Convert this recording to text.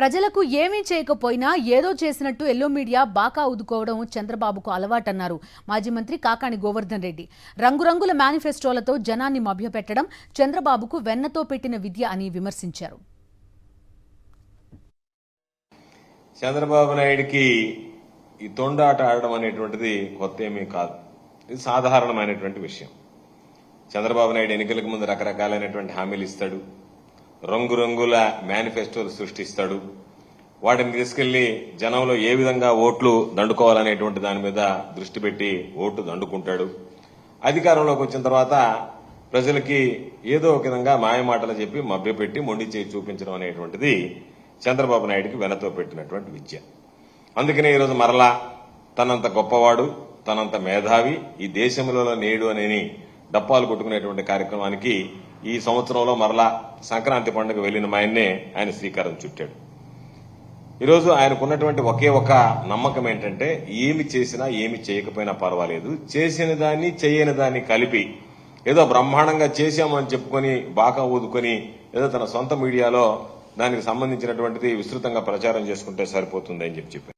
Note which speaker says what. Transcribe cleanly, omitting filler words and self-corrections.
Speaker 1: ప్రజలకు ఏమీ చేయకపోయినా ఏదో చేసినట్టు ఎల్లో మీడియా బాకా ఊదుకోవడం చంద్రబాబుకు అలవాటన్నారు మాజీ మంత్రి కాకాణి గోవర్ధన్ రెడ్డి. రంగురంగుల మేనిఫెస్టోలతో జనాన్ని మభ్యపెట్టడం చంద్రబాబుకు వెన్నతో పెట్టిన విద్య అని విమర్శించారు.
Speaker 2: చంద్రబాబు నాయుడికి ఈ తొండాట ఆడడం అనేటువంటిది కొత్త ఏమీ కాదు. ఇది సాధారణమైనటువంటి విషయం. చంద్రబాబు నాయుడు ఎన్నికలకు ముందు రకరకాలైనటువంటి హామీలు ఇస్తాడు, రంగురంగుల మేనిఫెస్టోలు సృష్టిస్తాడు. వాటిని తీసుకెళ్లి జనంలో ఏ విధంగా ఓట్లు దండుకోవాలనేటువంటి దాని మీద దృష్టి పెట్టి ఓట్లు దండుకుంటాడు. అధికారంలోకి వచ్చిన తర్వాత ప్రజలకి ఏదో ఒక విధంగా మాయమాటలు చెప్పి మభ్యపెట్టి మొండి చేయి చూపించడం అనేటువంటిది చంద్రబాబు నాయుడికి వెనతో పెట్టినటువంటి విద్య. అందుకనే ఈరోజు మరలా తనంత గొప్పవాడు, తనంత మేధావి, ఈ దేశంలో నేడు అని డప్పాలు కొట్టుకునేటువంటి కార్యక్రమానికి ఈ సంవత్సరంలో మరలా సంక్రాంతి పండుగ వెళ్లిన ఆయన శ్రీకారం చుట్టాడు. ఈరోజు ఆయనకున్నటువంటి ఒకే ఒక నమ్మకం ఏంటంటే, ఏమి చేసినా ఏమి చేయకపోయినా పర్వాలేదు, చేసిన దాన్ని చేయని దాన్ని కలిపి ఏదో బ్రహ్మాండంగా చేశామని చెప్పుకొని బాకా ఊదుకొని ఏదో తన సొంత మీడియాలో దానికి సంబంధించినటువంటిది విస్తృతంగా ప్రచారం చేసుకుంటే సరిపోతుంది అని చెప్పారు.